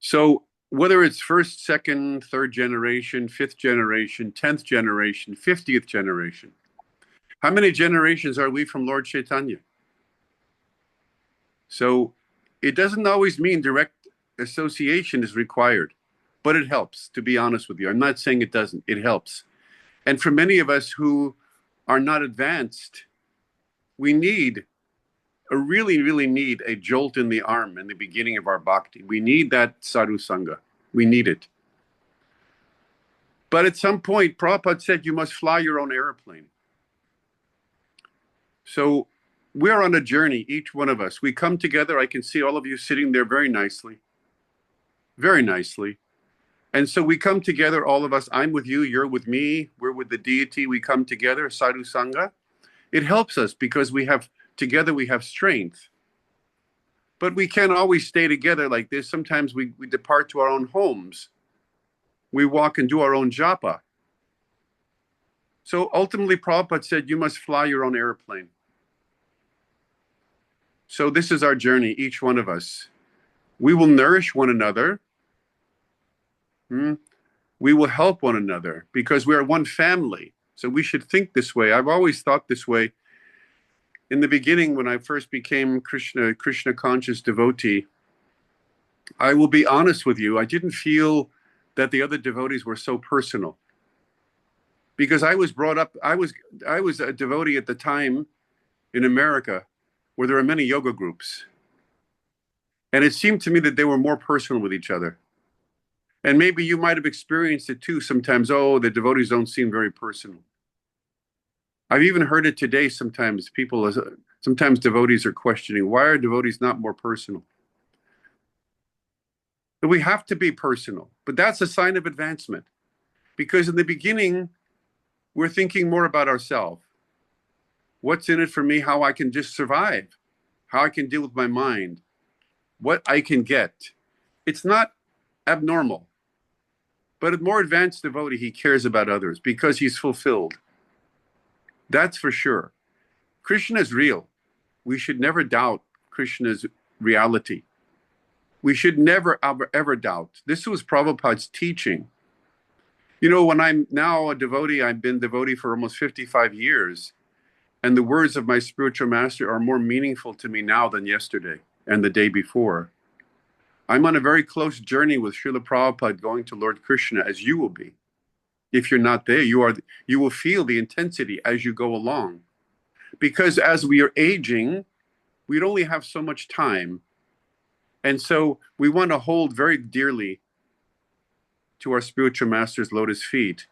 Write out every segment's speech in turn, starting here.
So whether it's first, second, third generation, fifth generation, 10th generation, 50th generation, how many generations are we from Lord Chaitanya? So it doesn't always mean direct association is required, but it helps, to be honest with you. I'm not saying it doesn't, it helps. And for many of us who are not advanced, we really need a jolt in the arm in the beginning of our bhakti. We need that sadhu sangha. We need it. But at some point, Prabhupada said you must fly your own airplane. So we're on a journey, each one of us. We come together. I can see all of you sitting there very nicely, very nicely. And so we come together, all of us. I'm with you, you're with me, we're with the deity. We come together, sadhu sangha. It helps us because together we have strength. But we can't always stay together like this. Sometimes we depart to our own homes. We walk and do our own japa. So ultimately, Prabhupada said, you must fly your own airplane. So this is our journey, each one of us. We will nourish one another. We will help one another because we are one family. So we should think this way. I've always thought this way. In the beginning, when I first became Krishna conscious devotee, I will be honest with you, I didn't feel that the other devotees were so personal. Because I was brought up, I was a devotee at the time in America where there are many yoga groups. And it seemed to me that they were more personal with each other. And maybe you might have experienced it too sometimes. Oh, the devotees don't seem very personal. I've even heard it today sometimes. Sometimes devotees are questioning, why are devotees not more personal? But we have to be personal. But that's a sign of advancement. Because in the beginning, we're thinking more about ourselves. What's in it for me? How I can just survive. How I can deal with my mind. What I can get. It's not abnormal. But a more advanced devotee, he cares about others because he's fulfilled. That's for sure. Krishna is real. We should never doubt Krishna's reality. We should never, ever doubt. This was Prabhupada's teaching. You know, when I'm now a devotee, I've been devotee for almost 55 years. And the words of my spiritual master are more meaningful to me now than yesterday and the day before. I'm on a very close journey with Srila Prabhupada going to Lord Krishna, as you will be. If you're not there, you will feel the intensity as you go along. Because as we are aging, we only have so much time. And so we want to hold very dearly to our spiritual master's lotus feet.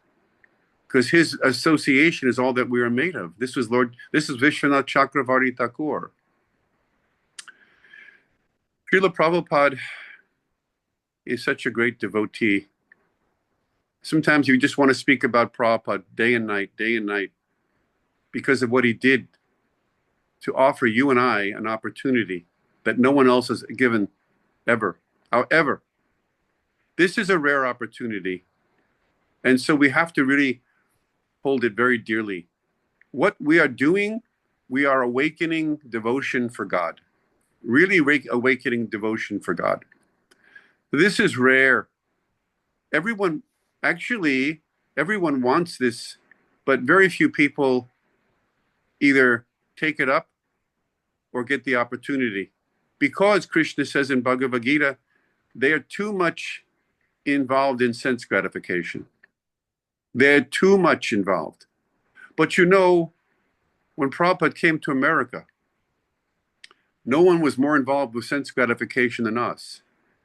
Because his association is all that we are made of. This is Vishwanath Chakravarti Thakur. Srila Prabhupada is such a great devotee. Sometimes you just want to speak about Prabhupada day and night, because of what he did to offer you and I an opportunity that no one else has given ever. However, this is a rare opportunity. And so we have to really hold it very dearly. What we are doing, we are awakening devotion for God. Really awakening devotion for God. This is rare. Everyone wants this, but very few people either take it up or get the opportunity. Because Krishna says in Bhagavad Gita, they are too much involved in sense gratification. They're too much involved. But you know, when Prabhupada came to America, no one was more involved with sense gratification than us,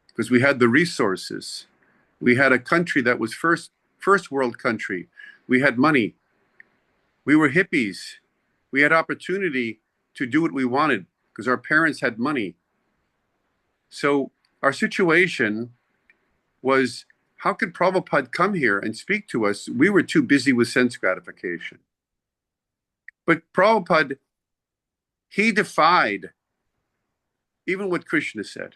because we had the resources. We had a country that was first world country. We had money. We were hippies. We had opportunity to do what we wanted because our parents had money. So our situation was, how could Prabhupada come here and speak to us? We were too busy with sense gratification. But Prabhupada, he defied even what Krishna said.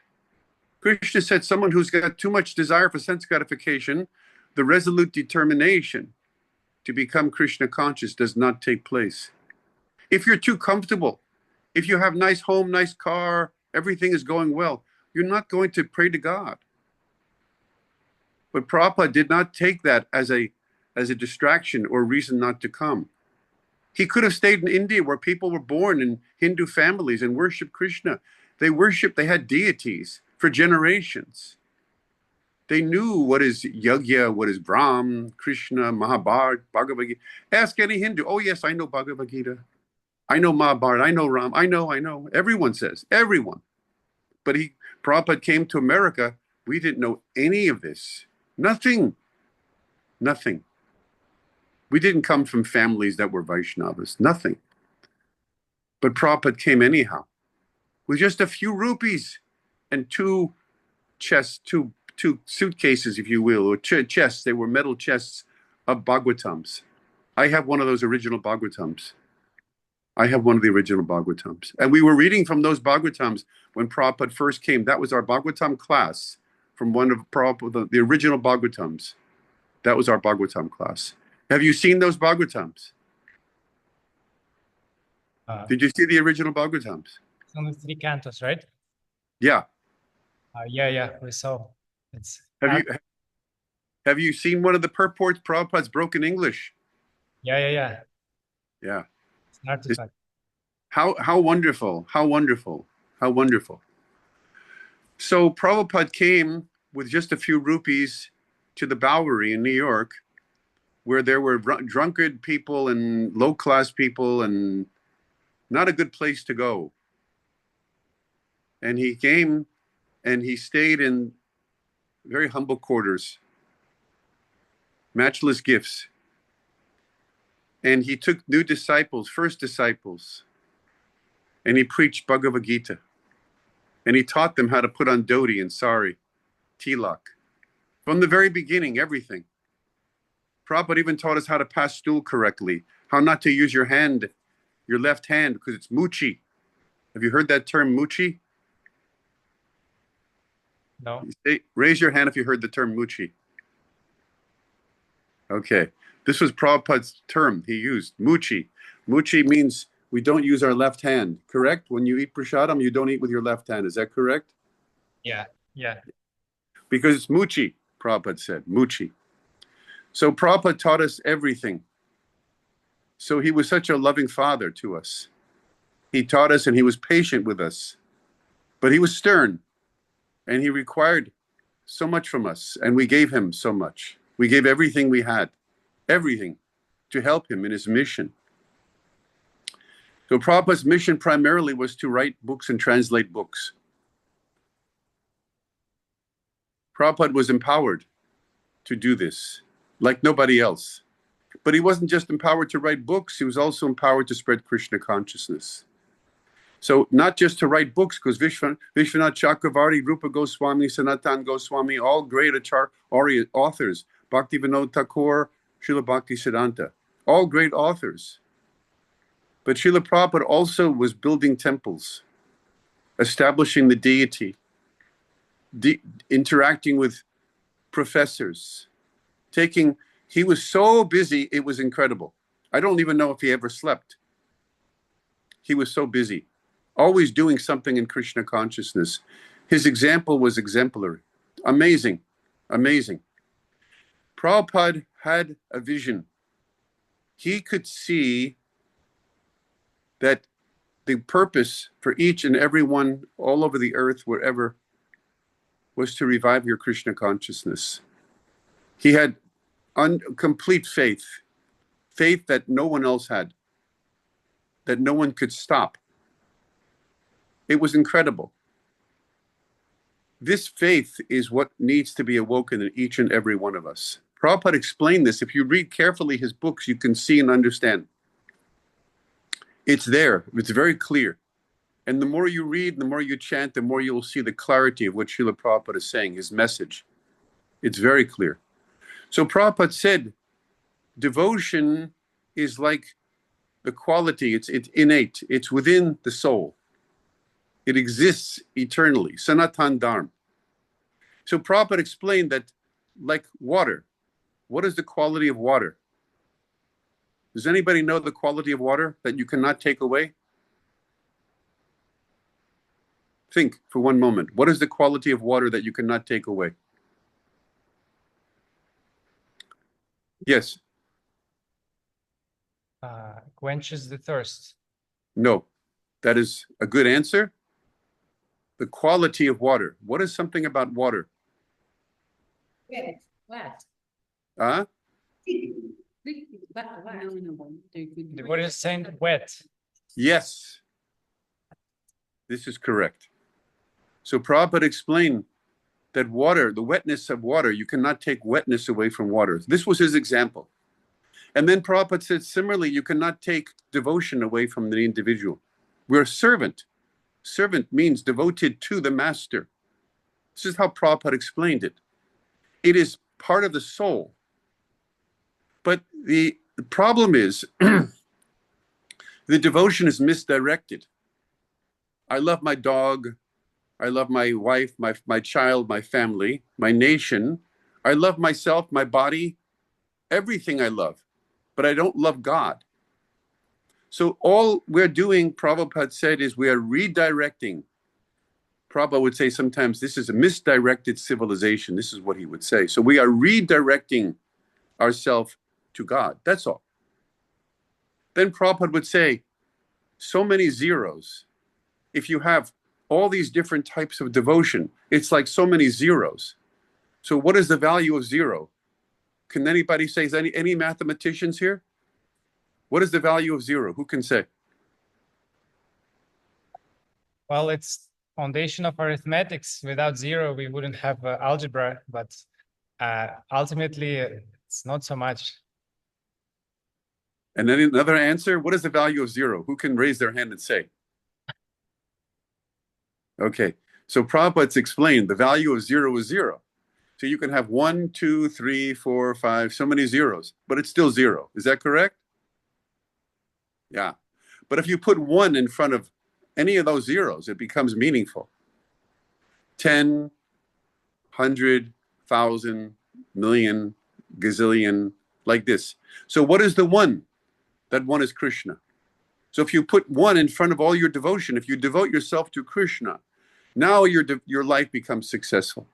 Krishna said someone who's got too much desire for sense gratification, the resolute determination to become Krishna conscious does not take place. If you're too comfortable, if you have nice home, nice car, everything is going well, you're not going to pray to God. But Prabhupada did not take that as a distraction or reason not to come. He could have stayed in India where people were born in Hindu families and worshiped Krishna. They had deities for generations. They knew what is Yagya, what is Brahm, Krishna, Mahabharata, Bhagavad Gita. Ask any Hindu. Oh, yes, I know Bhagavad Gita. I know Mahabharata. I know Ram. I know. Everyone says, everyone. But Prabhupada came to America. We didn't know any of this. Nothing. Nothing. We didn't come from families that were Vaishnavas. Nothing. But Prabhupada came anyhow with just a few rupees and two suitcases, if you will, or chests. They were metal chests of Bhagavatams. I have one of those original Bhagavatams. I have one of the original Bhagavatams. And we were reading from those Bhagavatams when Prabhupada first came. That was our Bhagavatam class from one of Prabhupada, the original Bhagavatams. That was our Bhagavatam class. Have you seen those Bhagavatams? Did you see the original Bhagavatams? On the 3 cantos, right? Yeah. Yeah, we saw. Have you seen one of the purports? Prabhupada's broken English. Yeah. Yeah. It's an artifact. How wonderful. How wonderful. How wonderful. So Prabhupada came with just a few rupees to the Bowery in New York, where there were drunkard people and low-class people and not a good place to go. And he came and he stayed in very humble quarters, matchless gifts. And he took new disciples, first disciples, and he preached Bhagavad Gita. And he taught them how to put on dhoti and sari, tilak. From the very beginning, everything. Prabhupada even taught us how to pass stool correctly, how not to use your left hand, because it's muchi. Have you heard that term, muchi? No. Raise your hand if you heard the term muchi. Okay. This was Prabhupada's term he used, muchi. Muchi means we don't use our left hand, correct? When you eat prasadam, you don't eat with your left hand. Is that correct? Yeah. Because it's muchi, Prabhupada said, muchi. So Prabhupada taught us everything. So he was such a loving father to us. He taught us and he was patient with us. But he was stern and he required so much from us. And we gave him so much. We gave everything we had, everything, to help him in his mission. So Prabhupada's mission primarily was to write books and translate books. Prabhupada was empowered to do this, like nobody else. But he wasn't just empowered to write books, he was also empowered to spread Krishna consciousness. So not just to write books, because Vishwanath Chakravarti, Rupa Goswami, Sanatan Goswami, all great authors, Bhaktivinoda Thakur, Srila Bhaktisiddhanta, all great authors. But Srila Prabhupada also was building temples, establishing the deity, interacting with professors, he was so busy, it was incredible. I don't even know if he ever slept. He was so busy, always doing something in Krishna consciousness. His example was exemplary. Amazing. Prabhupada had a vision. He could see that the purpose for each and every one all over the earth, wherever, was to revive your Krishna consciousness. He had complete faith that no one else had, that no one could stop. It was incredible. This faith is what needs to be awoken in each and every one of us. Prabhupada explained this. If you read carefully his books, you can see and understand. It's there. It's very clear. And the more you read, the more you chant, the more you'll see the clarity of what Srila Prabhupada is saying, his message. It's very clear. So Prabhupada said, devotion is like the quality, it's innate, it's within the soul. It exists eternally, Sanatan Dharma. So Prabhupada explained that, like water, what is the quality of water? Does anybody know the quality of water that you cannot take away? Think for one moment. What is the quality of water that you cannot take away? Yes. Quenches the thirst. No. That is a good answer. The quality of water. What is something about water? Wet. Wet. Huh? What is saying wet? Yes. This is correct. So Prabhupada explained that water, the wetness of water, you cannot take wetness away from water. This was his example. And then Prabhupada said, similarly, you cannot take devotion away from the individual. We're a servant. Servant means devoted to the master. This is how Prabhupada explained it. It is part of the soul. But the problem is the devotion is misdirected. I love my dog. I love my wife, my child, my family, my nation. I love myself, my body, everything I love. But I don't love God. So all we're doing, Prabhupada said, is we are redirecting. Prabhupada would say sometimes this is a misdirected civilization. This is what he would say. So we are redirecting ourselves to God. That's all. Then Prabhupada would say, so many zeros. If you have all these different types of devotion, it's like so many zeros. So what is the value of zero? Can anybody say, is any mathematicians here? What is the value of zero? Who can say? Well, it's foundation of arithmetics. Without zero, we wouldn't have algebra, but ultimately, it's not so much. And then another answer, what is the value of zero? Who can raise their hand and say? Okay, so Prabhupada's explained the value of zero is zero. So you can have 1, 2, 3, 4, 5, so many zeros, but it's still zero. Is that correct? Yeah. But if you put 1 in front of any of those zeros, it becomes meaningful. 10, 100, 1,000, million, gazillion, like this. So what is the one? That one is Krishna. So if you put 1 in front of all your devotion, if you devote yourself to Krishna, now your life becomes successful.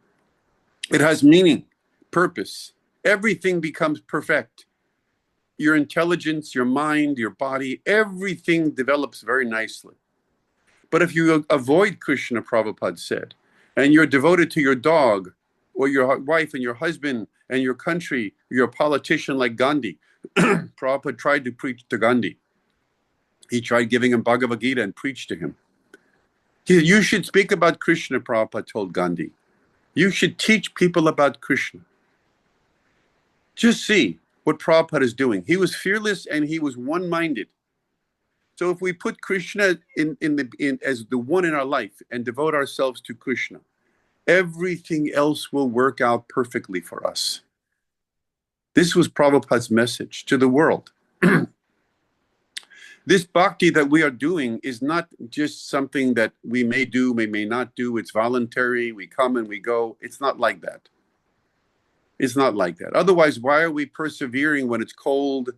It has meaning, purpose. Everything becomes perfect. Your intelligence, your mind, your body, everything develops very nicely. But if you avoid Krishna, Prabhupada said, and you're devoted to your dog or your wife and your husband and your country, you're a politician like Gandhi. Prabhupada tried to preach to Gandhi. He tried giving him Bhagavad Gita and preached to him. You should speak about Krishna, Prabhupada told Gandhi. You should teach people about Krishna. Just see what Prabhupada is doing. He was fearless and he was one-minded. So if we put Krishna as the one in our life and devote ourselves to Krishna, everything else will work out perfectly for us. This was Prabhupada's message to the world. This bhakti that we are doing is not just something that we may do, we may not do. It's voluntary. We come and we go. It's not like that. It's not like that. Otherwise, why are we persevering when it's cold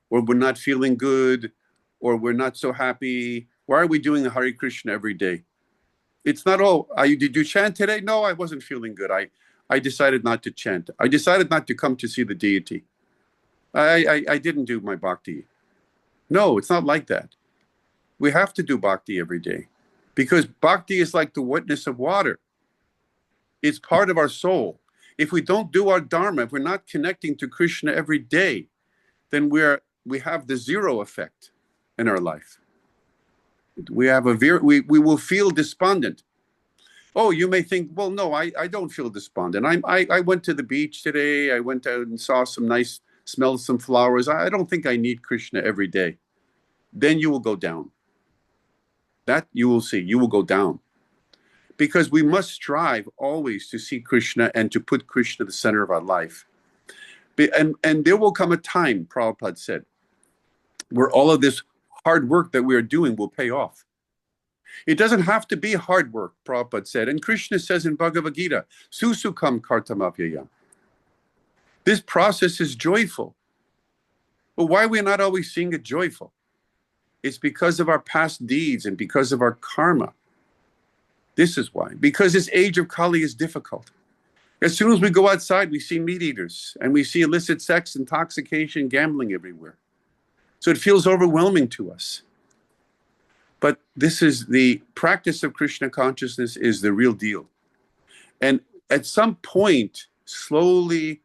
or we're not feeling good or we're not so happy? Why are we doing the Hare Krishna every day? It's not, did you chant today? No, I wasn't feeling good. I decided not to chant. I decided not to come to see the deity. I didn't do my bhakti. No, it's not like that. We have to do bhakti every day because bhakti is like the wetness of water. It's part of our soul. If we don't do our dharma, if we're not connecting to Krishna every day, then we have the zero effect in our life. We will feel despondent. Oh, you may think, well, no, I don't feel despondent. I went to the beach today. I went out and saw smelled some flowers. I don't think I need Krishna every day. Then you will go down. That you will see. You will go down. Because we must strive always to see Krishna and to put Krishna at the center of our life. And there will come a time, Prabhupada said, where all of this hard work that we are doing will pay off. It doesn't have to be hard work, Prabhupada said. And Krishna says in Bhagavad Gita, Susukam kartamapyaya. This process is joyful. But why are we not always seeing it joyful? It's because of our past deeds and because of our karma. This is why. Because this age of Kali is difficult. As soon as we go outside, we see meat eaters and we see illicit sex, intoxication, gambling everywhere. So it feels overwhelming to us. But this is the practice of Krishna consciousness is the real deal. And at some point, slowly,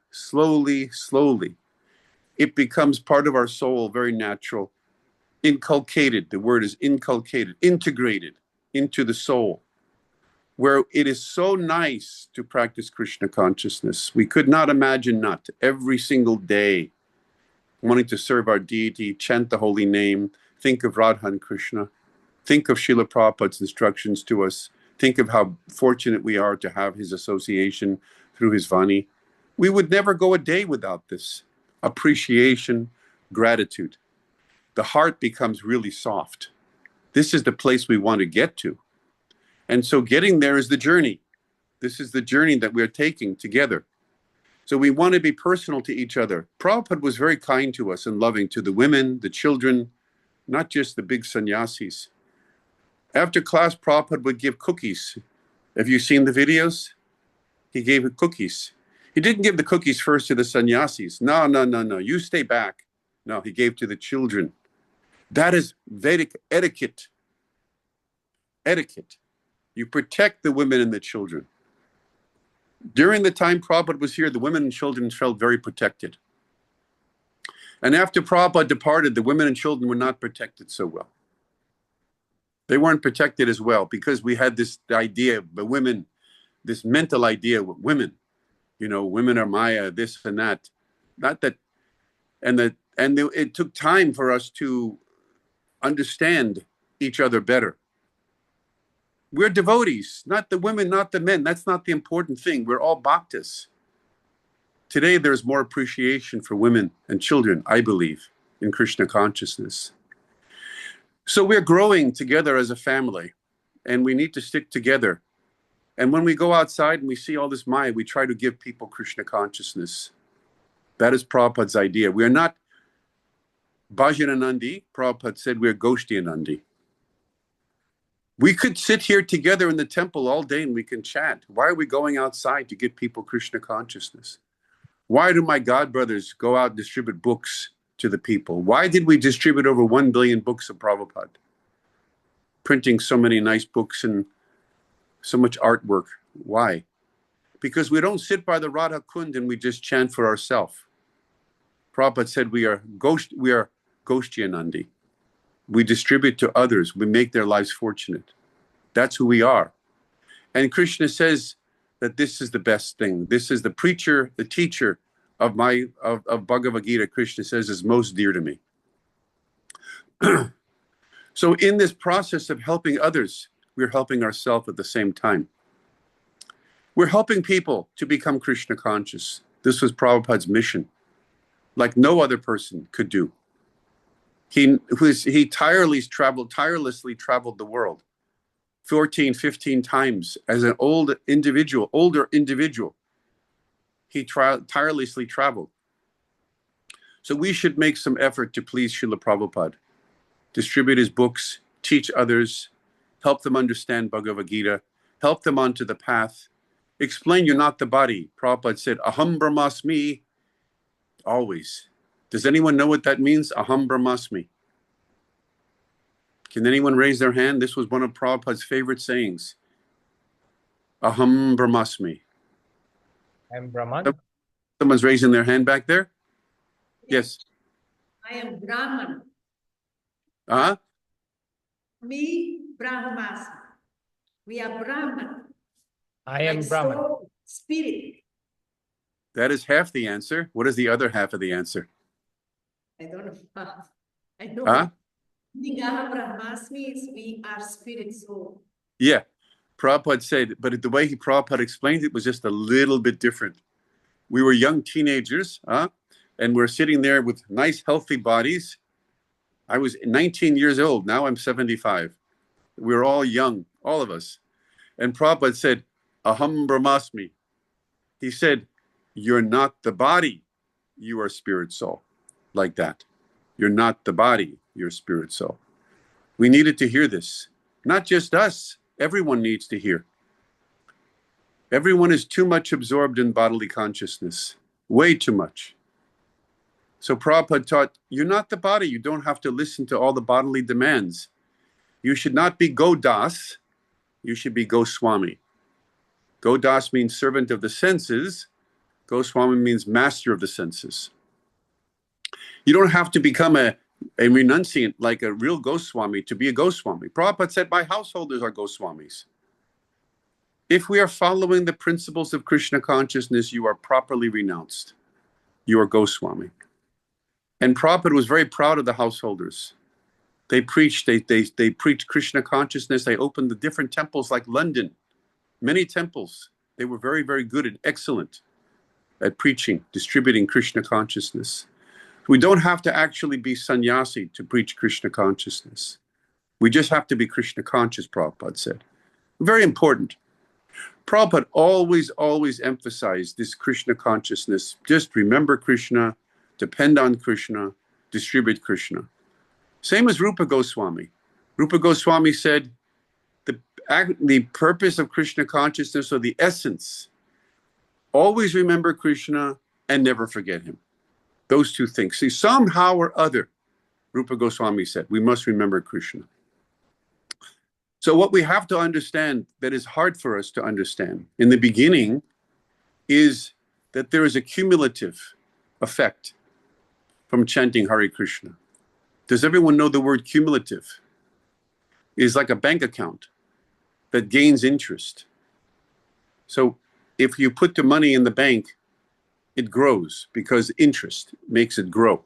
it becomes part of our soul, very natural, inculcated. The word is inculcated, integrated into the soul, where it is so nice to practice Krishna consciousness. We could not imagine not every single day wanting to serve our deity, chant the holy name, think of Radha and Krishna, think of Srila Prabhupada's instructions to us, think of how fortunate we are to have his association through his Vani. We would never go a day without this appreciation, gratitude. The heart becomes really soft. This is the place we want to get to. And so getting there is the journey. This is the journey that we're taking together. So we want to be personal to each other. Prabhupada was very kind to us and loving to the women, the children, not just the big sannyasis. After class, Prabhupada would give cookies. Have you seen the videos? He gave cookies. He didn't give the cookies first to the sannyasis. No. You stay back. No, he gave to the children. That is Vedic etiquette. Etiquette. You protect the women and the children. During the time Prabhupada was here, the women and children felt very protected. And after Prabhupada departed, the women and children were not protected so well. They weren't protected as well because we had this idea of the women, this mental idea of women. You know, women are Maya, this and that. Not that, it took time for us to understand each other better. We're devotees, not the women, not the men. That's not the important thing. We're all bhaktas. Today, there's more appreciation for women and children, I believe, in Krishna consciousness. So we're growing together as a family, and we need to stick together. And when we go outside and we see all this Maya, we try to give people Krishna consciousness. That is Prabhupada's idea. We are not Bhajananandi. Prabhupada said we're Goshtianandi. We could sit here together in the temple all day and we can chant. Why are we going outside to give people Krishna consciousness? Why do my godbrothers go out and distribute books to the people? Why did we distribute over 1 billion books of Prabhupada? Printing so many nice books and so much artwork. Why? Because we don't sit by the Radha Kund and we just chant for ourselves. Prabhupada said we are Goshtianandi. We distribute to others. We make their lives fortunate. That's who we are. And Krishna says that this is the best thing. This is the preacher, the teacher of Bhagavad Gita, Krishna says, is most dear to me. So in this process of helping others, we're helping ourselves at the same time. We're helping people to become Krishna conscious. This was Prabhupada's mission, like no other person could do. He tirelessly traveled the world 14, 15 times as an older individual. He tirelessly traveled. So we should make some effort to please Srila Prabhupada, distribute his books, teach others, help them understand Bhagavad Gita, help them onto the path, explain you're not the body. Prabhupada said, Aham Brahmasmi, always. Does anyone know what that means? Aham Brahmasmi. Can anyone raise their hand? This was one of Prabhupada's favorite sayings. Aham Brahmasmi. I'm Brahman. Someone's raising their hand back there? Yes. I am Brahman. Uh-huh. Me, Brahmas. We are Brahman. I am Like Brahman. soul, spirit. That is half the answer. What is the other half of the answer? I don't know. I know. Huh? Nigaha Brahmasmi is we are spirit soul. Yeah. Prabhupada said, but the way Prabhupada explained it was just a little bit different. We were young teenagers, and we're sitting there with nice, healthy bodies. I was 19 years old. Now I'm 75. We were all young, all of us. And Prabhupada said, Aham Brahmasmi. He said, you're not the body, you are spirit soul. Like that. You're not the body, you're spirit soul. We needed to hear this. Not just us. Everyone needs to hear. Everyone is too much absorbed in bodily consciousness, way too much. So Prabhupada taught, you're not the body. You don't have to listen to all the bodily demands. You should not be Godas. You should be Goswami. Godas means servant of the senses. Goswami means master of the senses. You don't have to become a renunciant like a real Goswami to be a Goswami. Prabhupada said, my householders are Goswamis. If we are following the principles of Krishna consciousness, you are properly renounced. You are Goswami. And Prabhupada was very proud of the householders. They preached Krishna consciousness. They opened the different temples like London, many temples. They were very, very good and excellent at preaching, distributing Krishna consciousness. We don't have to actually be sannyasi to preach Krishna consciousness. We just have to be Krishna conscious, Prabhupada said. Very important. Prabhupada always emphasized this Krishna consciousness. Just remember Krishna, depend on Krishna, distribute Krishna. Same as Rupa Goswami. Rupa Goswami said, the purpose of Krishna consciousness, or the essence, always remember Krishna and never forget him. Those two things. See, somehow or other, Rupa Goswami said, we must remember Krishna. So what we have to understand that is hard for us to understand in the beginning is that there is a cumulative effect from chanting Hare Krishna. Does everyone know the word cumulative? It is like a bank account that gains interest. So if you put the money in the bank, it grows because interest makes it grow.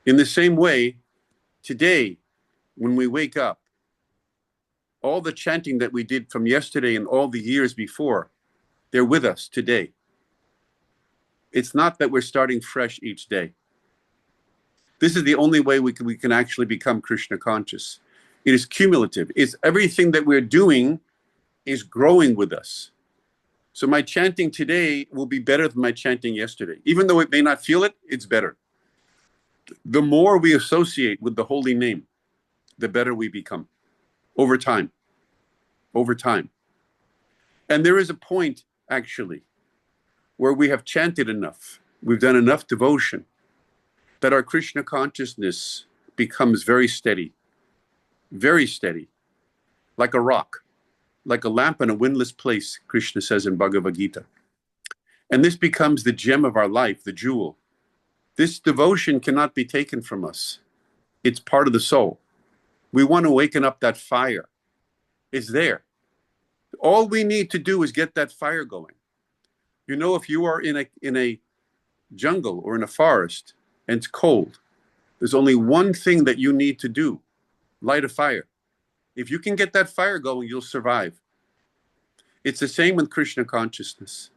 In the same way, today, when we wake up, all the chanting that we did from yesterday and all the years before, they're with us today. It's not that we're starting fresh each day. This is the only way we can actually become Krishna conscious. It is cumulative. It's everything that we're doing is growing with us. So my chanting today will be better than my chanting yesterday. Even though it may not feel it, it's better. The more we associate with the holy name, the better we become over time. Over time. And there is a point, actually, where we have chanted enough, we've done enough devotion, that our Krishna consciousness becomes very steady, like a rock, like a lamp in a windless place, Krishna says in Bhagavad Gita. And this becomes the gem of our life, the jewel. This devotion cannot be taken from us. It's part of the soul. We want to waken up that fire. It's there. All we need to do is get that fire going. You know, if you are in a jungle or in a forest and it's cold, there's only one thing that you need to do: light a fire. If you can get that fire going, you'll survive. It's the same with Krishna consciousness.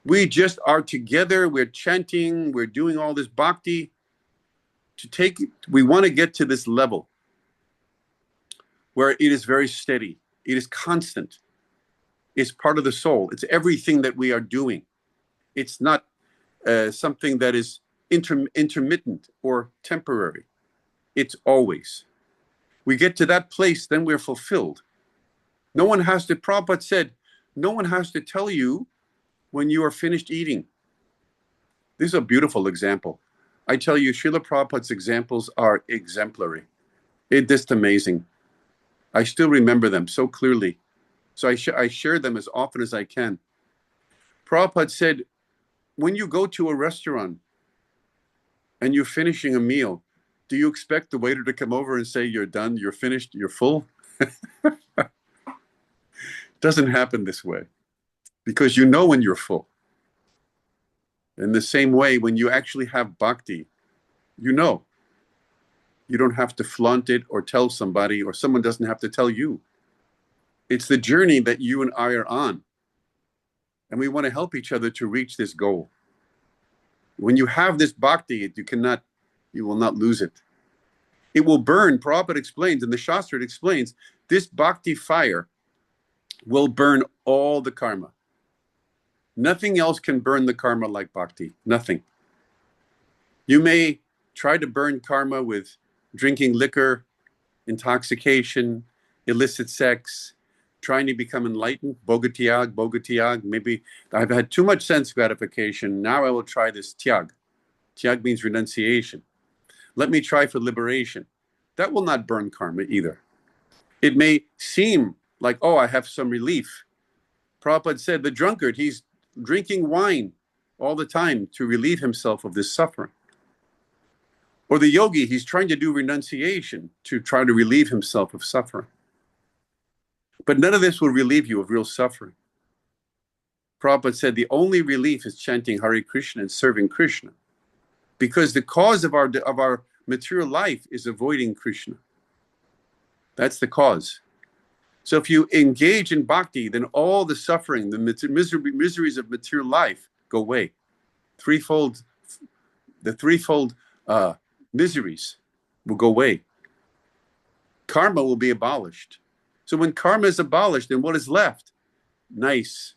We just are together, we're chanting, we're doing all this bhakti. We want to get to this level where it is very steady. It is constant. It's part of the soul. It's everything that we are doing. It's not something that is intermittent or temporary. It's always. We get to that place, then we're fulfilled. No one has to, Prabhupada said, no one has to tell you when you are finished eating. This is a beautiful example. I tell you, Srila Prabhupada's examples are exemplary. It's just amazing. I still remember them so clearly. So I share them as often as I can. Prabhupada said, when you go to a restaurant and you're finishing a meal, do you expect the waiter to come over and say, you're done, you're finished, you're full? Doesn't happen this way, because you know when you're full. In the same way, when you actually have bhakti, you know. You don't have to flaunt it or tell somebody, or someone doesn't have to tell you. It's the journey that you and I are on. And we want to help each other to reach this goal. When you have this bhakti, you will not lose it. It will burn. Prabhupada explains, and the Shastra it explains, this bhakti fire will burn all the karma. Nothing else can burn the karma like bhakti. Nothing. You may try to burn karma with drinking liquor, intoxication, illicit sex, trying to become enlightened, bogatiag, bogatiag. Maybe I've had too much sense gratification. Now I will try this tiag. Tiag means renunciation. Let me try for liberation. That will not burn karma either. It may seem like, oh, I have some relief. Prabhupada said the drunkard, he's drinking wine all the time to relieve himself of this suffering. Or the yogi, he's trying to do renunciation to try to relieve himself of suffering. But none of this will relieve you of real suffering. Prabhupada said the only relief is chanting Hare Krishna and serving Krishna. Because the cause of our material life is avoiding Krishna. That's the cause. So if you engage in bhakti, then all the suffering, the miseries of material life go away. The threefold miseries will go away. Karma will be abolished. So when karma is abolished, then what is left? Nice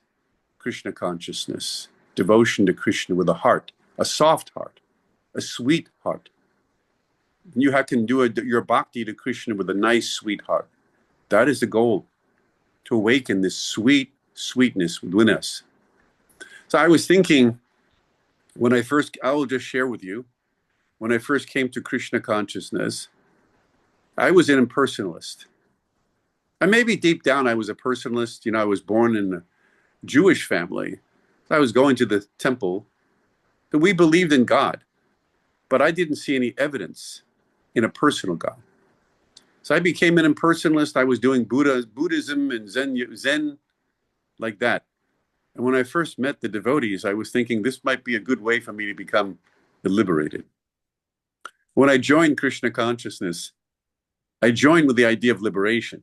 Krishna consciousness, devotion to Krishna with a heart, a soft heart, a sweet heart. You can do your bhakti to Krishna with a nice, sweet heart. That is the goal, to awaken this sweetness within us. So I was thinking, I will just share with you, when I first came to Krishna consciousness, I was an impersonalist. And maybe deep down I was a personalist. I was born in a Jewish family. I was going to the temple, and we believed in God, but I didn't see any evidence in a personal God. So I became an impersonalist. I was doing Buddhism and Zen like that. And when I first met the devotees, I was thinking this might be a good way for me to become liberated. When I joined Krishna consciousness, I joined with the idea of liberation.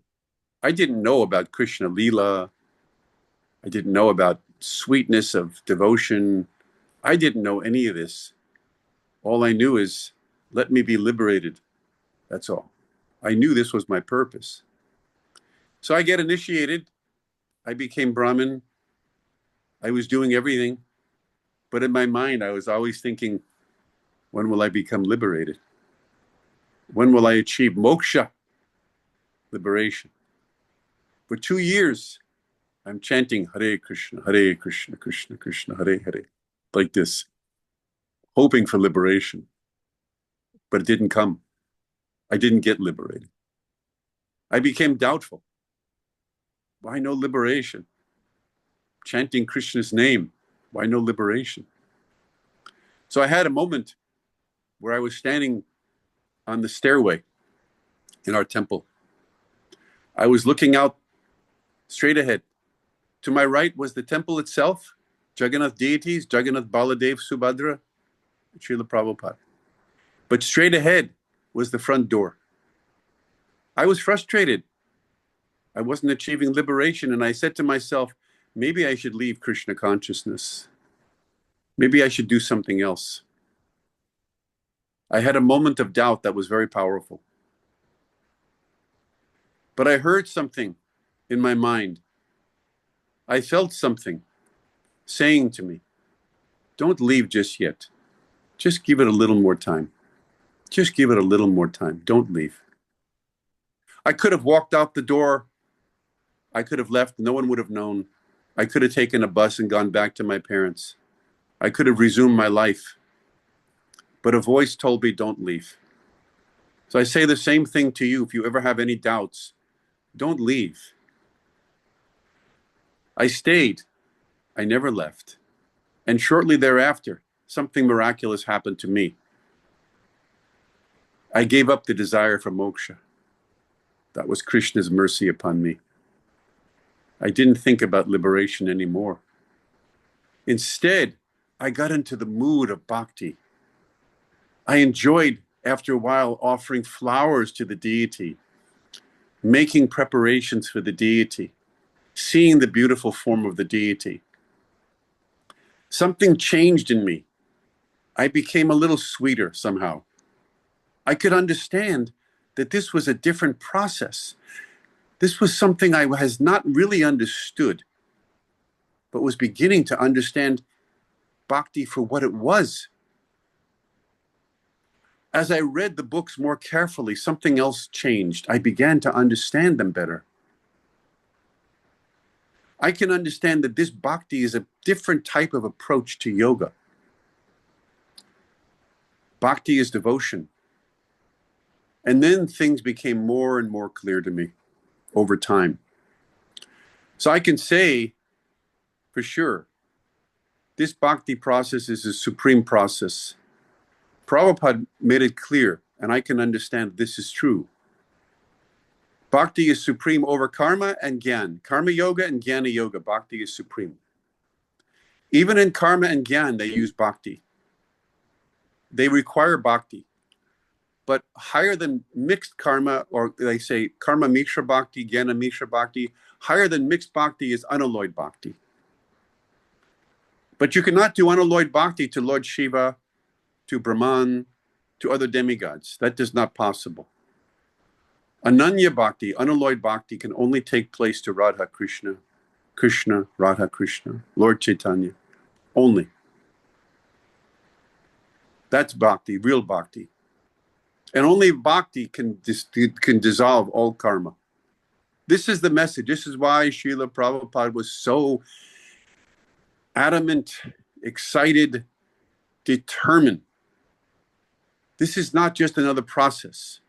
I didn't know about Krishna Leela. I didn't know about sweetness of devotion. I didn't know any of this. All I knew is, let me be liberated. That's all. I knew this was my purpose. So I get initiated. I became Brahmin. I was doing everything. But in my mind, I was always thinking, when will I become liberated? When will I achieve moksha, liberation? For 2 years, I'm chanting Hare Krishna, Krishna Krishna, Hare Hare, like this, hoping for liberation. But it didn't come. I didn't get liberated. I became doubtful. Why no liberation? Chanting Krishna's name, why no liberation? So I had a moment where I was standing on the stairway in our temple. I was looking out straight ahead. To my right was the temple itself, Jagannath deities, Jagannath, Baladev, Subhadra, Srila Prabhupada. But straight ahead was the front door. I was frustrated. I wasn't achieving liberation, and I said to myself, maybe I should leave Krishna consciousness. Maybe I should do something else. I had a moment of doubt that was very powerful. But I heard something in my mind. I felt something saying to me, don't leave just yet. Just give it a little more time. Just give it a little more time. Don't leave. I could have walked out the door. I could have left. No one would have known. I could have taken a bus and gone back to my parents. I could have resumed my life. But a voice told me, don't leave. So I say the same thing to you. If you ever have any doubts, don't leave. I stayed. I never left. And shortly thereafter, something miraculous happened to me. I gave up the desire for moksha. That was Krishna's mercy upon me. I didn't think about liberation anymore. Instead, I got into the mood of bhakti. I enjoyed, after a while, offering flowers to the deity, making preparations for the deity, seeing the beautiful form of the deity. Something changed in me. I became a little sweeter somehow. I could understand that this was a different process. This was something I has not really understood, but was beginning to understand bhakti for what it was. As I read the books more carefully, something else changed. I began to understand them better. I can understand that this bhakti is a different type of approach to yoga. Bhakti is devotion. And then things became more and more clear to me over time. So I can say for sure, this bhakti process is a supreme process. Prabhupada made it clear, and I can understand this is true. Bhakti is supreme over karma and gyan. Karma yoga and jnana yoga, bhakti is supreme. Even in karma and gyan, they use bhakti. They require bhakti. But higher than mixed karma, or they say karma mishra bhakti, jnana mishra bhakti, higher than mixed bhakti is unalloyed bhakti. But you cannot do unalloyed bhakti to Lord Shiva, to Brahman, to other demigods. That is not possible. Ananya bhakti, unalloyed bhakti, can only take place to Radha Krishna, Krishna, Radha Krishna, Lord Chaitanya, only. That's bhakti, real bhakti. And only bhakti can dissolve all karma. This is the message. This is why Srila Prabhupada was so adamant, excited, determined. This is not just another process.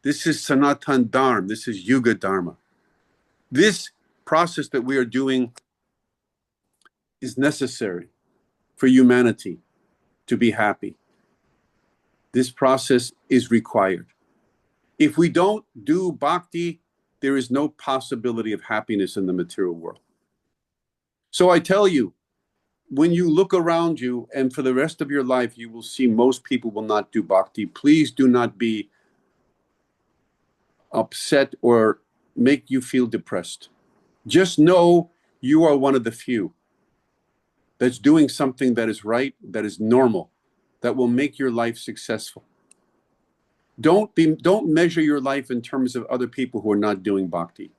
This is Sanatan Dharma. This is Yuga Dharma. This process that we are doing is necessary for humanity to be happy. This process is required. If we don't do bhakti, there is no possibility of happiness in the material world. So I tell you, when you look around you and for the rest of your life, you will see most people will not do bhakti. Please do not be upset or make you feel depressed. Just know you are one of the few that's doing something that is right, that is normal, that will make your life successful. Don't measure your life in terms of other people who are not doing bhakti.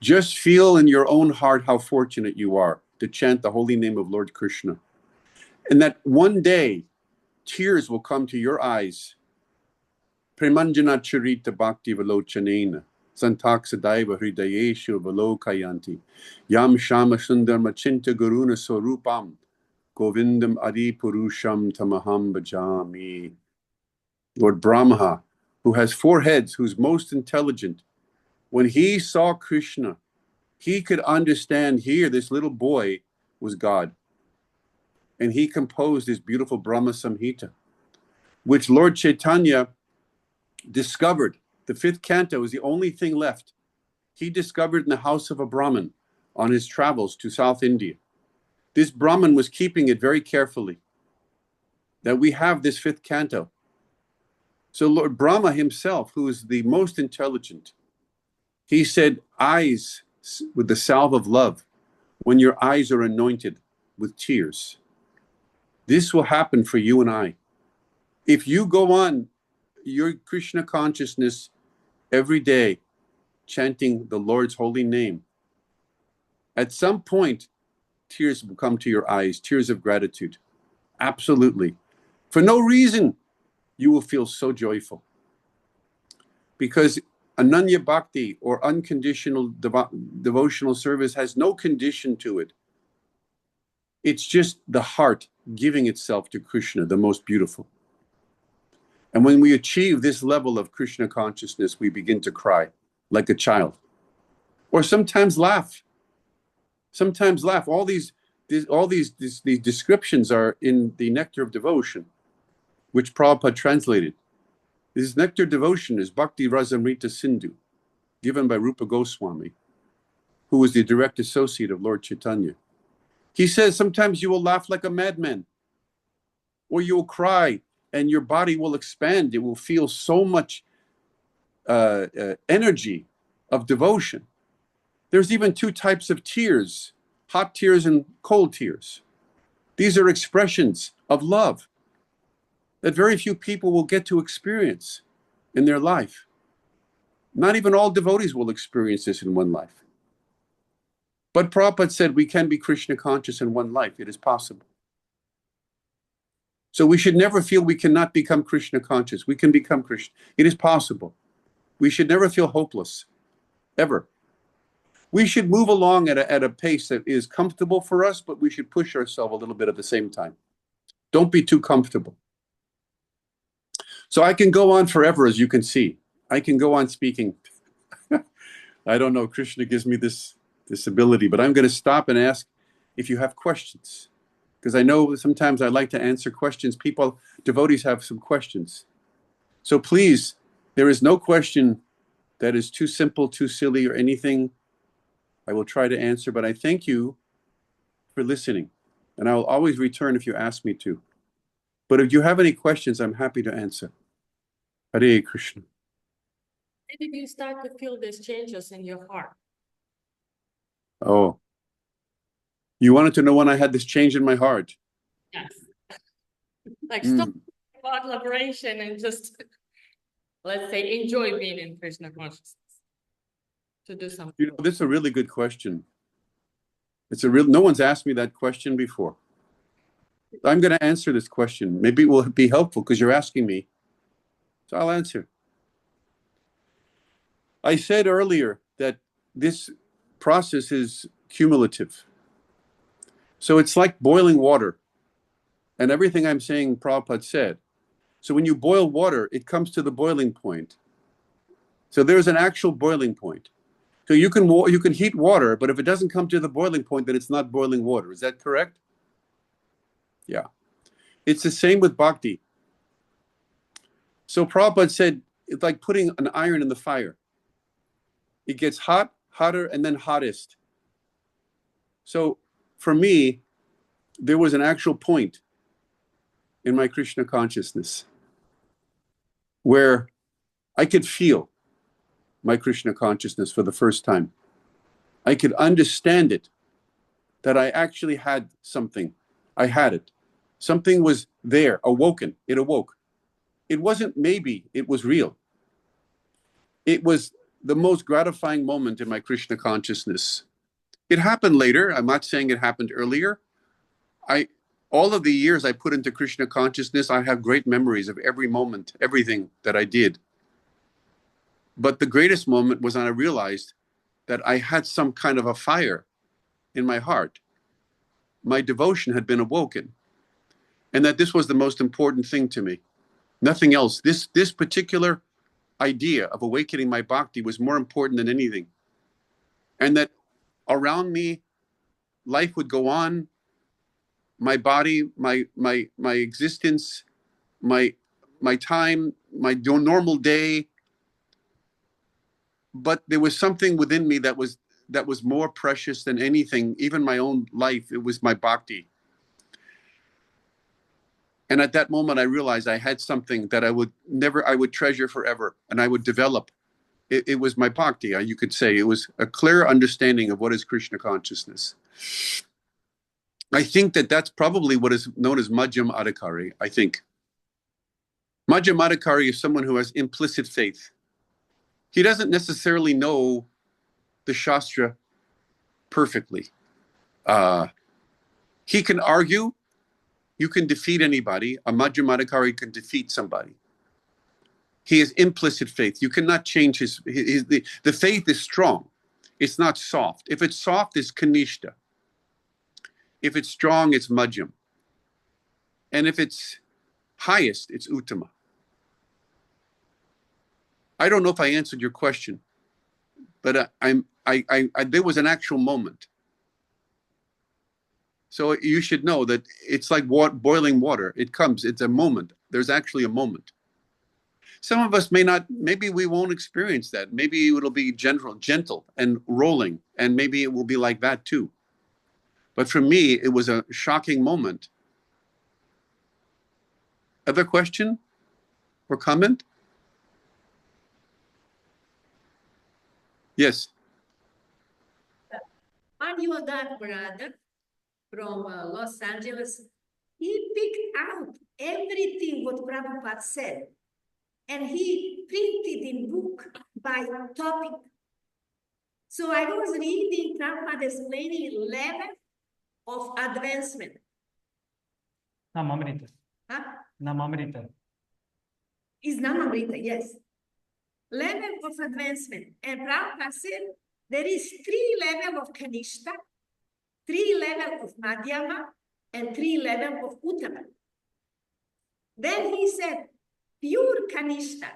Just feel in your own heart how fortunate you are to chant the holy name of Lord Krishna. And that one day, tears will come to your eyes. Premanjana charita bhakti velochanena, santaksadaiva hridayeshu velokayanti, yam shama sundarma chinta guruna sorupam, govindam adi purusham tamaham bhajami. Lord Brahma, who has 4 heads, who's most intelligent, when he saw Krishna, he could understand here this little boy was God. And he composed this beautiful Brahma Samhita, which Lord Chaitanya discovered. The 5th canto is the only thing left. He discovered in the house of a Brahmin on his travels to South India. This Brahmin was keeping it very carefully, that we have this 5th canto. So Lord Brahma himself, who is the most intelligent, he said, eyes with the salve of love, when your eyes are anointed with tears. This will happen for you and I. If you go on your Krishna consciousness every day, chanting the Lord's holy name, at some point, tears will come to your eyes, tears of gratitude. Absolutely. For no reason, you will feel so joyful. Because Ananya Bhakti, or unconditional devotional service, has no condition to it. It's just the heart giving itself to Krishna, the most beautiful. And when we achieve this level of Krishna consciousness, we begin to cry like a child. Or sometimes laugh. Sometimes laugh. All these descriptions are in the Nectar of Devotion, which Prabhupada translated. This Nectar Devotion is Bhakti Rasamrita Sindhu, given by Rupa Goswami, who was the direct associate of Lord Chaitanya. He says sometimes you will laugh like a madman, or you will cry and your body will expand. It will feel so much energy of devotion. There's even 2 types of tears, hot tears and cold tears. These are expressions of love that very few people will get to experience in their life. Not even all devotees will experience this in one life. But Prabhupada said we can be Krishna conscious in one life. It is possible. So we should never feel we cannot become Krishna conscious. We can become Krishna. It is possible. We should never feel hopeless, ever. We should move along at a pace that is comfortable for us, but we should push ourselves a little bit at the same time. Don't be too comfortable. So I can go on forever, as you can see. I can go on speaking. I don't know, Krishna gives me this ability, but I'm going to stop and ask if you have questions. Because I know sometimes I like to answer questions. People, devotees have some questions. So please, there is no question that is too simple, too silly, or anything. I will try to answer, but I thank you for listening. And I will always return if you ask me to. But if you have any questions, I'm happy to answer. Hare Krishna. When did you start to feel these changes in your heart? Oh. You wanted to know when I had this change in my heart? Yes. Like stop about liberation and just, let's say, enjoy being in Krishna consciousness. To do something. You know, this is a really good question. No one's asked me that question before. I'm going to answer this question. Maybe it will be helpful because you're asking me. So I'll answer. I said earlier that this process is cumulative. So it's like boiling water. And everything I'm saying, Prabhupada said. So when you boil water, it comes to the boiling point. So there's an actual boiling point. So you can heat water, but if it doesn't come to the boiling point, then it's not boiling water. Is that correct? Yeah. It's the same with bhakti. So Prabhupada said, it's like putting an iron in the fire. It gets hot, hotter, and then hottest. So for me, there was an actual point in my Krishna consciousness where I could feel my Krishna consciousness for the first time. I could understand it, that I actually had something. I had it. Something was there, awoken. It awoke. It wasn't maybe, it was real. It was the most gratifying moment in my Krishna consciousness. It happened later. I'm not saying it happened earlier. All of the years I put into Krishna consciousness, I have great memories of every moment, everything that I did. But the greatest moment was when I realized that I had some kind of a fire in my heart. My devotion had been awoken. And that this was the most important thing to me. Nothing else. This particular idea of awakening my bhakti was more important than anything. And that around me, life would go on. My body, my existence, my time, my normal day. But there was something within me that was more precious than anything, even my own life. It was my bhakti. And at that moment, I realized I had something that I would treasure forever, and I would develop. It was my bhakti, you could say. It was a clear understanding of what is Krishna consciousness. I think that's probably what is known as Madhyam Adhikari, I think. Madhyam Adhikari is someone who has implicit faith. He doesn't necessarily know the Shastra perfectly. He can argue. You can defeat anybody. A Madhyam Adhikari can defeat somebody. He has implicit faith. You cannot change the faith is strong. It's not soft. If it's soft, it's kanishta. If it's strong, it's madhyam. And if it's highest, it's uttama. I don't know if I answered your question, but there was an actual moment. So you should know that it's like boiling water. It comes, it's a moment. There's actually a moment. Some of us maybe we won't experience that. Maybe it'll be gentle and rolling, and maybe it will be like that too. But for me, it was a shocking moment. Other question or comment? Yes. On your that brother from Los Angeles, he picked out everything what Prabhupada said, and he printed in book by topic. So I was reading Prabhupada explaining level of advancement. Namamrita. Huh? Namamrita. Is Namamrita, yes. Level of advancement. And Prabhupada said there is 3 levels of Kanishta, 3 levels of Madhyama, and 3 levels of Uttama. Then he said, pure Kanishta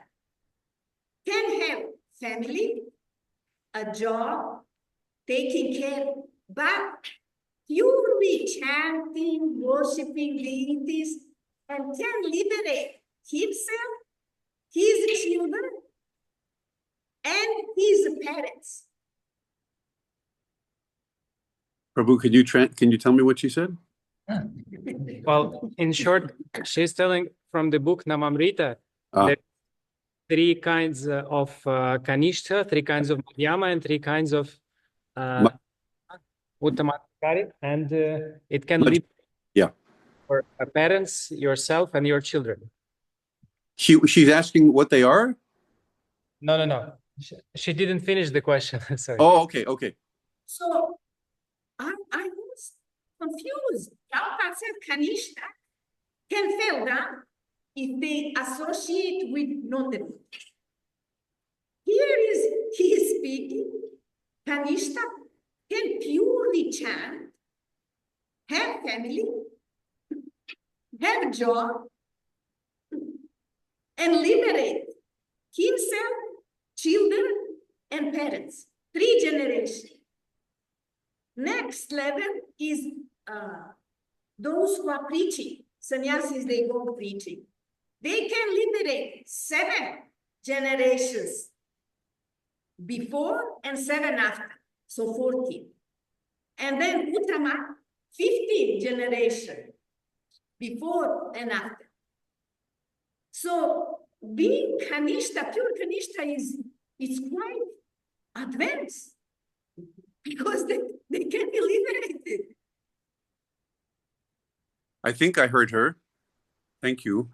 can have family, a job, taking care, but purely chanting, worshiping deities, and can liberate himself, his children, and his parents. Prabhu, can you tell me what she said? Well, in short, she's telling from the book Namamrita Ah. that 3 kinds of Kanishta, 3 kinds of Madhyama, and 3 kinds of Uttamadhikari, and it can lead Yeah. for parents, yourself, and your children. She's asking what they are? No. She didn't finish the question. Sorry. Oh, okay. So I was confused. Prabhupada said Kanishta can fall down if they associate with non-devotees. Here he is speaking, Kanishta can purely chant, have family, have job, and liberate himself, children, and parents. 3 generations. Next level is those who are preaching. Sannyasis, they go preaching. They can liberate 7 generations before and 7 after, so 14. And then Uttama, 15 generation before and after. So being Kanishta, pure Kanishta is quite advanced because they can be liberated. I think I heard her. Thank you.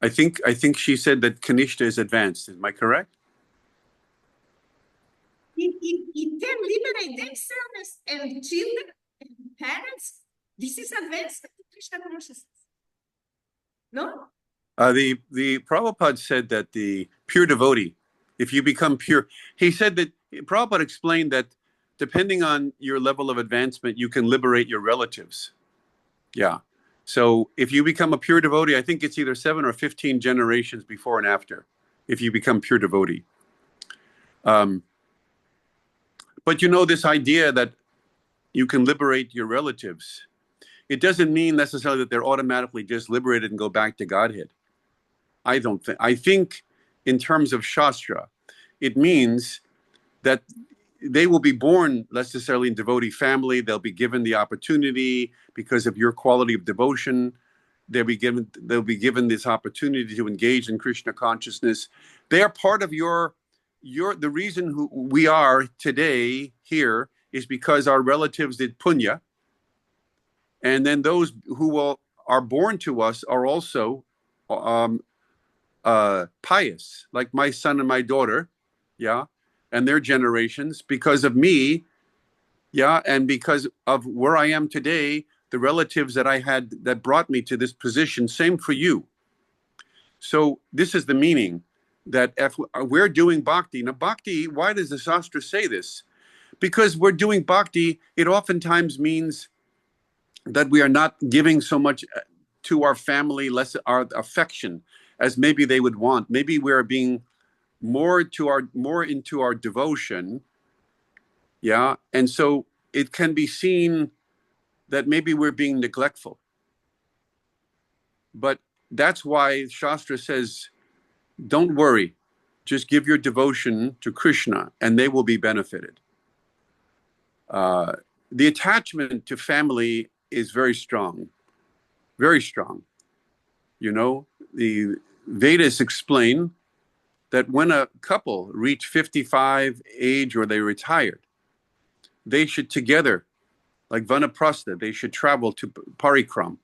I think she said that Kanishta is advanced. Am I correct? It can liberate themselves and children and parents. This is advanced Krishna consciousness. No? The Prabhupada said that the pure devotee, if you become pure, he said that Prabhupada explained that depending on your level of advancement, you can liberate your relatives. Yeah. So if you become a pure devotee, I think it's either 7 or 15 generations before and after, if you become pure devotee. But this idea that you can liberate your relatives, it doesn't mean necessarily that they're automatically just liberated and go back to Godhead. I don't think. I think in terms of Shastra, it means that they will be born necessarily in devotee family. They'll be given the opportunity because of your quality of devotion. They'll be given this opportunity to engage in Krishna consciousness. They are part of the reason who we are today here is because our relatives did punya. And then those who are born to us are also pious, like my son and my daughter, and their generations, because of me, and because of where I am today, the relatives that I had that brought me to this position, same for you. So this is the meaning that if we're doing bhakti. Now bhakti, why does the Shastra say this? Because we're doing bhakti, it oftentimes means that we are not giving so much to our family, less our affection as maybe they would want. Maybe we're being more into our devotion, and so it can be seen that maybe we're being neglectful. But that's why Shastra says, don't worry, just give your devotion to Krishna and they will be benefited. The attachment to family is very strong, very strong. The Vedas explain that when a couple reach 55 age or they retired, they should together, like Vanaprastha, they should travel to Parikram,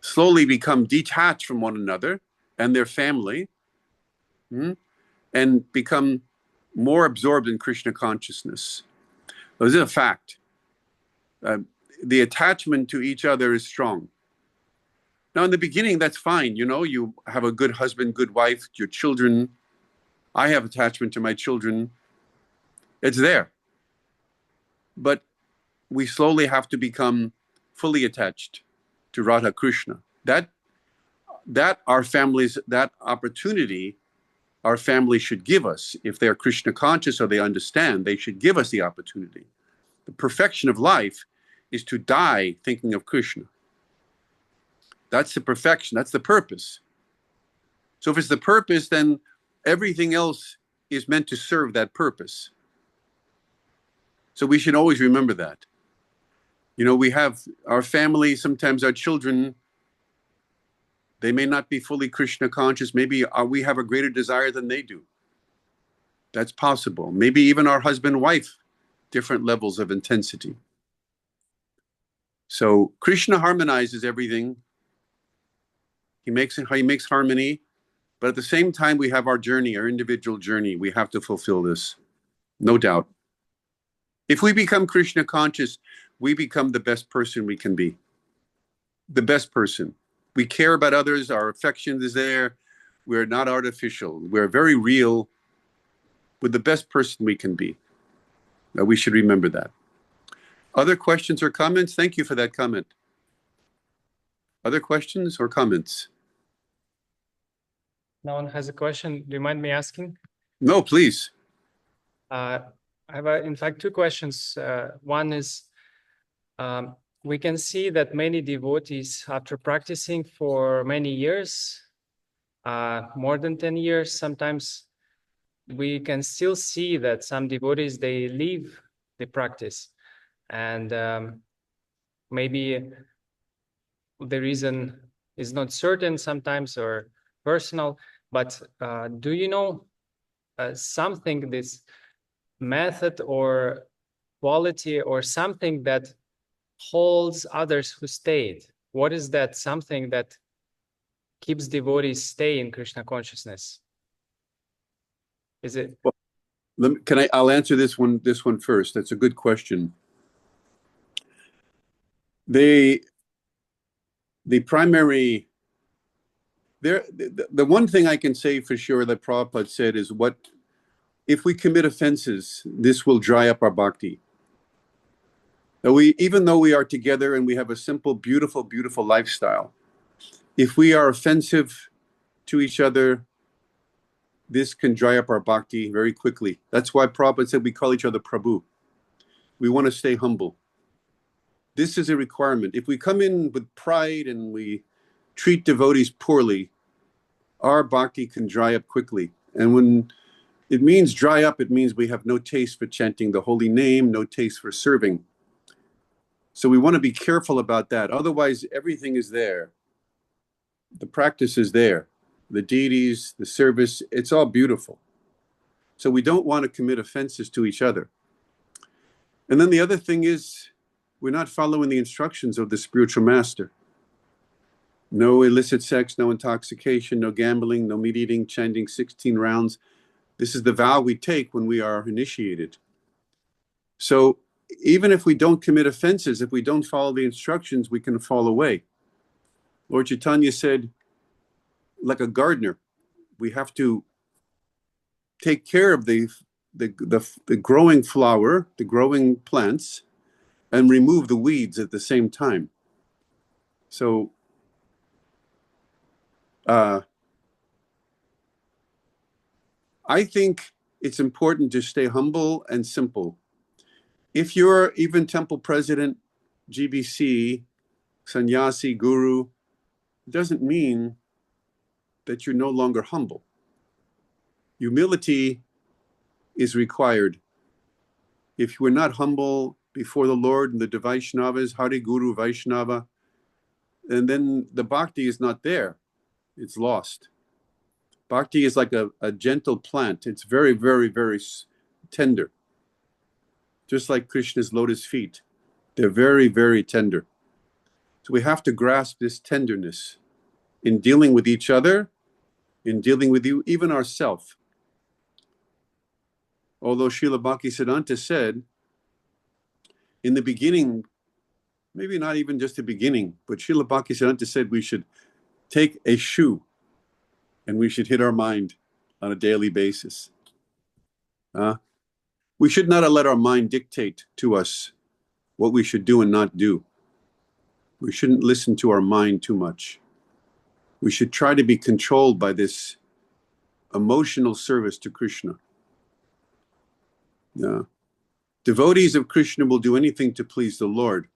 slowly become detached from one another and their family, and become more absorbed in Krishna consciousness. This is a fact. The attachment to each other is strong. Now, in the beginning, that's fine. You have a good husband, good wife, your children. I have attachment to my children. It's there. But we slowly have to become fully attached to Radha Krishna. That our families, that opportunity, our family should give us. If they're Krishna conscious or they understand, they should give us the opportunity. The perfection of life is to die thinking of Krishna. That's the perfection. That's the purpose. So if it's the purpose, then everything else is meant to serve that purpose. So we should always remember that. You know, we have our family, sometimes our children, they may not be fully Krishna conscious. Maybe we have a greater desire than they do. That's possible. Maybe even our husband, wife, different levels of intensity. So Krishna harmonizes everything. He makes harmony. But at the same time, we have our journey, our individual journey. We have to fulfill this, no doubt. If we become Krishna conscious, we become the best person we can be. The best person. We care about others. Our affection is there. We're not artificial. We're very real. We're the best person we can be. Now, we should remember that. Other questions or comments? Thank you for that comment. Other questions or comments? No one has a question. Do you mind me asking? No, please. I have, in fact, two questions. One is, we can see that many devotees, after practicing for many years, more than 10 years, sometimes we can still see that some devotees, they leave the practice. And maybe the reason is not certain sometimes or personal, but do you know something, this method or quality or something that holds others who stayed? What is that something that keeps devotees stay in Krishna consciousness? Is it? Well, I'll answer this one first. That's a good question. The one thing I can say for sure that Prabhupada said is, if we commit offenses, this will dry up our bhakti. Now even though we are together and we have a simple, beautiful, beautiful lifestyle, if we are offensive to each other, this can dry up our bhakti very quickly. That's why Prabhupada said we call each other Prabhu. We want to stay humble. This is a requirement. If we come in with pride and we treat devotees poorly, our bhakti can dry up quickly. And when it means dry up, it means we have no taste for chanting the holy name, no taste for serving. So we want to be careful about that. Otherwise, everything is there. The practice is there. The deities, the service, it's all beautiful. So we don't want to commit offenses to each other. And then the other thing is, we're not following the instructions of the spiritual master. No illicit sex, no intoxication, no gambling, no meat eating, chanting 16 rounds. This is the vow we take when we are initiated. So even if we don't commit offenses, if we don't follow the instructions, we can fall away. Lord Chaitanya said, like a gardener, we have to take care of the growing flower, the growing plants, and remove the weeds at the same time. So I think it's important to stay humble and simple. If you're even temple president, GBC, sannyasi, guru, it doesn't mean that you're no longer humble. Humility is required. If you are not humble before the Lord and the Vaishnavas, Hari Guru Vaishnava, and then the bhakti is not there. It's lost. Bhakti is like a gentle plant. It's very, very, very tender. Just like Krishna's lotus feet. They're very, very tender. So we have to grasp this tenderness in dealing with each other, in dealing with you, even ourselves. Although Srila Bhaktisiddhanta said, in the beginning, maybe not even just the beginning, but Srila Bhaktisiddhanta said we should take a shoe and we should hit our mind on a daily basis. We should not let our mind dictate to us what we should do and not do. We shouldn't listen to our mind too much. We should try to be controlled by this emotional service to Krishna. Yeah. Devotees of Krishna will do anything to please the Lord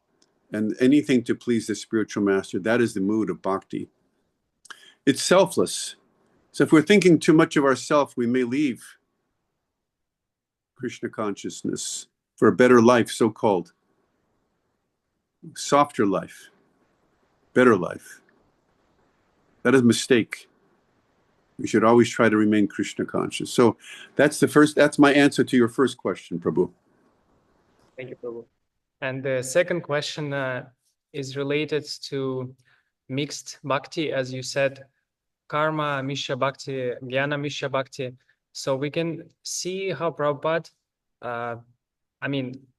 and anything to please the spiritual master. That is the mood of bhakti. It's selfless. So if we're thinking too much of ourselves, we may leave Krishna consciousness for a better life, so-called. Softer life, better life. That is a mistake. We should always try to remain Krishna conscious. So that's my answer to your first question, Prabhu. Thank you, Prabhu. And the second question is related to mixed bhakti, as you said, karma, mishra bhakti, jnana, mishra bhakti. So we can see how Prabhupada,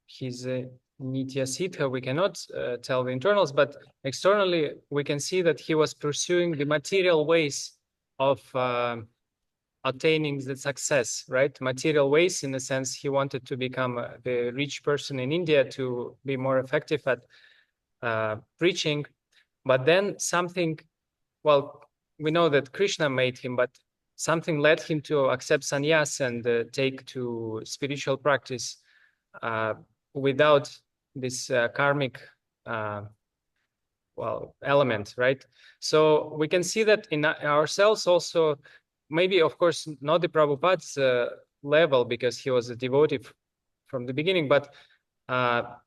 he's a Nitya Siddha, we cannot tell the internals, but externally we can see that he was pursuing the material ways of attaining the success, right? Material ways, in a sense, he wanted to become the rich person in India to be more effective at preaching. But then something, well, we know that Krishna made him, but something led him to accept sannyas and take to spiritual practice without this karmic element, right? So we can see that in ourselves also, maybe, of course, not the Prabhupada's level, because he was a devotee from the beginning, but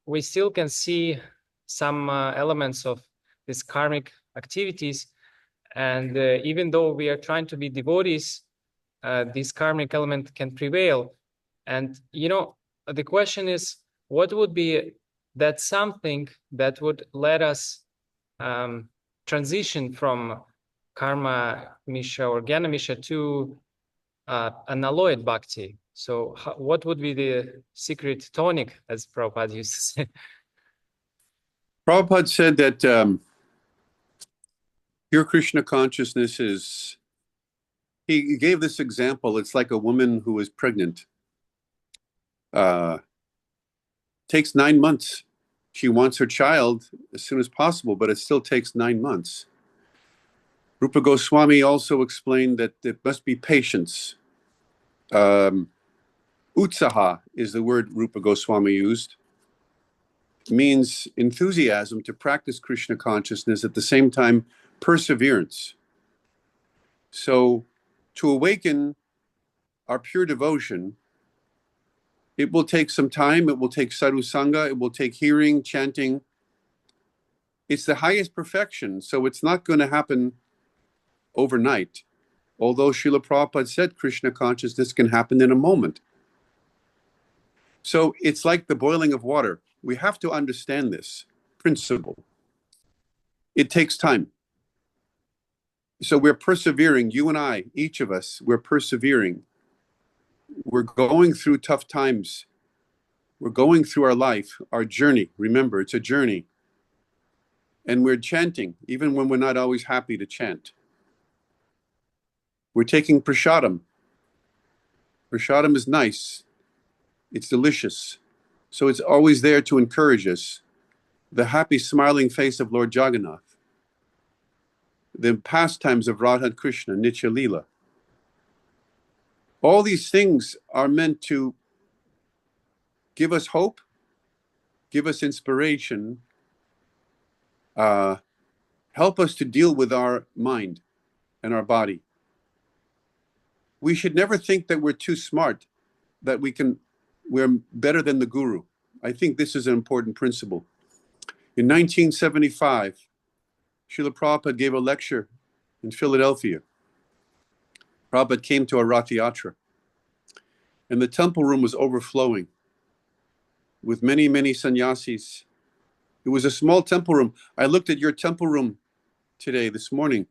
we still can see some elements of these karmic activities. And even though we are trying to be devotees, this karmic element can prevail. And, the question is, what would be that something that would let us transition from karma mishra or jnana mishra to unalloyed bhakti? So what would be the secret tonic, as Prabhupada used to say? Prabhupada said that pure Krishna consciousness is, he gave this example, it's like a woman who is pregnant. Takes 9 months. She wants her child as soon as possible, but it still takes 9 months. Rupa Goswami also explained that there must be patience. Utsaha is the word Rupa Goswami used. It means enthusiasm to practice Krishna consciousness, at the same time perseverance. So to awaken our pure devotion, it will take some time, it will take sadhu sangha, it will take hearing, chanting. It's the highest perfection, so it's not going to happen overnight. Although Srila Prabhupada said Krishna consciousness can happen in a moment. So it's like the boiling of water. We have to understand this principle. It takes time. So we're persevering, you and I, each of us, we're persevering. We're going through tough times. We're going through our life, our journey. Remember, it's a journey. And we're chanting, even when we're not always happy to chant. We're taking prasadam. Prasadam is nice. It's delicious. So it's always there to encourage us. The happy, smiling face of Lord Jagannath. The pastimes of Radha and Krishna, Nitya Leela. All these things are meant to give us hope, give us inspiration, help us to deal with our mind and our body. We should never think that we're too smart, that we're better than the guru. I think this is an important principle. In 1975, Srila Prabhupada gave a lecture in Philadelphia. Prabhupada came to a Rath Yatra, and the temple room was overflowing with many, many sannyasis. It was a small temple room. I looked at your temple room this morning.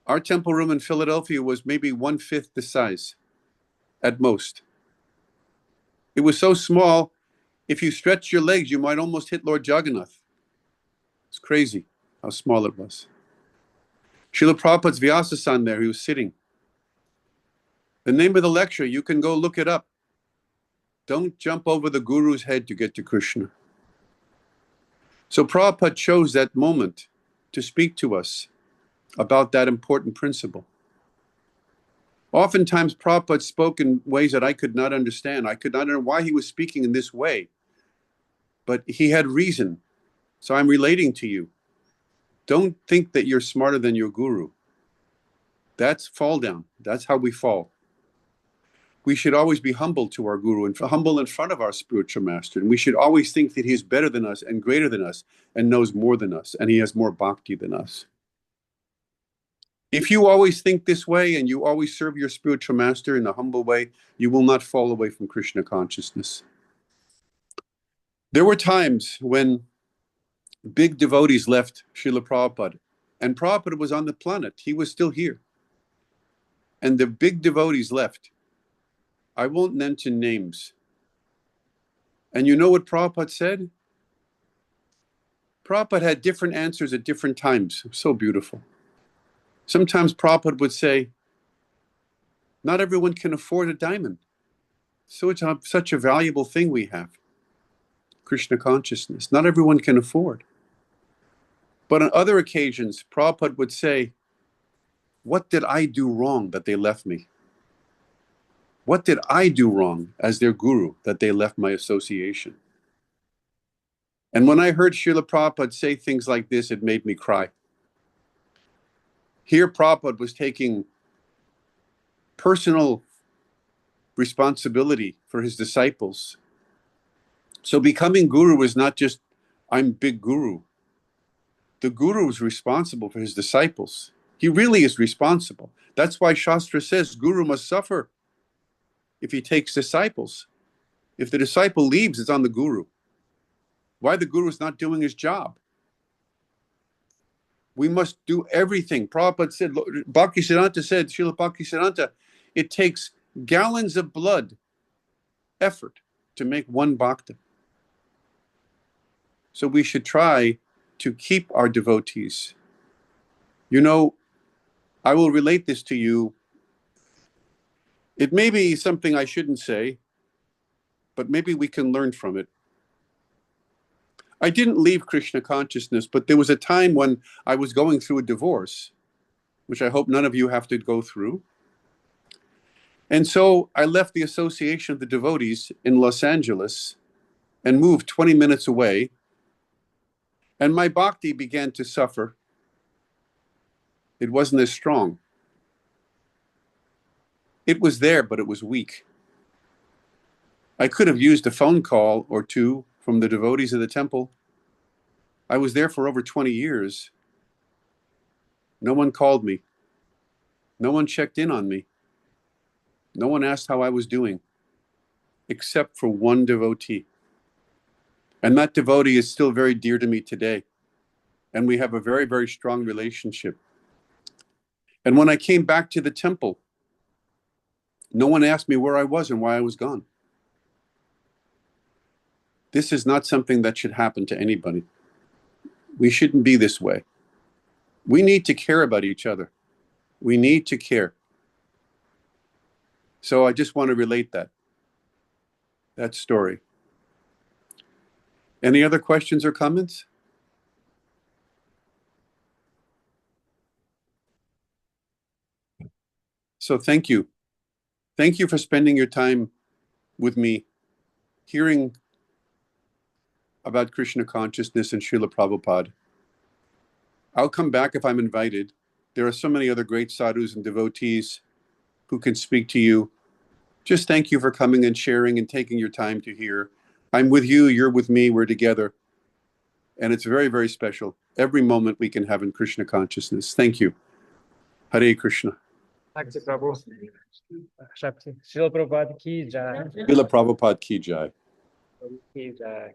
Our temple room in Philadelphia was maybe 1/5 the size, at most. It was so small, if you stretched your legs, you might almost hit Lord Jagannath. It's crazy how small it was. Srila Prabhupada's Vyasasan there, he was sitting. The name of the lecture, you can go look it up. Don't jump over the guru's head to get to Krishna. So Prabhupada chose that moment to speak to us about that important principle. Oftentimes, Prabhupada spoke in ways that I could not understand. I could not understand why he was speaking in this way. But he had reason. So I'm relating to you. Don't think that you're smarter than your guru. That's fall down. That's how we fall. We should always be humble to our guru and humble in front of our spiritual master. And we should always think that he is better than us and greater than us and knows more than us and he has more bhakti than us. If you always think this way and you always serve your spiritual master in a humble way, you will not fall away from Krishna consciousness. There were times when big devotees left Srila Prabhupada, and Prabhupada was on the planet. He was still here. And the big devotees left. I won't mention names. And you know what Prabhupada said? Prabhupada had different answers at different times. So beautiful. Sometimes Prabhupada would say, not everyone can afford a diamond. So it's such a valuable thing we have. Krishna consciousness. Not everyone can afford. But on other occasions, Prabhupada would say, what did I do wrong that they left me? What did I do wrong as their guru that they left my association? And when I heard Srila Prabhupada say things like this, it made me cry. Here Prabhupada was taking personal responsibility for his disciples. So becoming guru is not just, I'm big guru. The guru is responsible for his disciples. He really is responsible. That's why Shastra says guru must suffer if he takes disciples. If the disciple leaves, it's on the guru. Why the guru is not doing his job? We must do everything. Prabhupada said, Bhaktisiddhanta said, Srila Bhaktisiddhanta, it takes gallons of blood, effort, to make one bhakta. So we should try to keep our devotees. You know, I will relate this to you. It may be something I shouldn't say, but maybe we can learn from it. I didn't leave Krishna consciousness, but there was a time when I was going through a divorce, which I hope none of you have to go through. And so I left the Association of the Devotees in Los Angeles and moved 20 minutes away. And my bhakti began to suffer. It wasn't as strong. It was there, but it was weak. I could have used a phone call or two from the devotees of the temple. I was there for over 20 years. No one called me. No one checked in on me. No one asked how I was doing, except for one devotee. And that devotee is still very dear to me today. And we have a very, very strong relationship. And when I came back to the temple, no one asked me where I was and why I was gone. This is not something that should happen to anybody. We shouldn't be this way. We need to care about each other. We need to care. So I just want to relate that story. Any other questions or comments? So thank you. Thank you for spending your time with me, hearing about Krishna consciousness and Srila Prabhupada. I'll come back if I'm invited. There are so many other great sadhus and devotees who can speak to you. Just thank you for coming and sharing and taking your time to hear. I'm with you, you're with me, we're together. And it's very, very special. Every moment we can have in Krishna consciousness. Thank you. Hare Krishna. Thank you, Prabhu. Srila Prabhupada ki jai. Srila Prabhupada ki jai. Ki jai.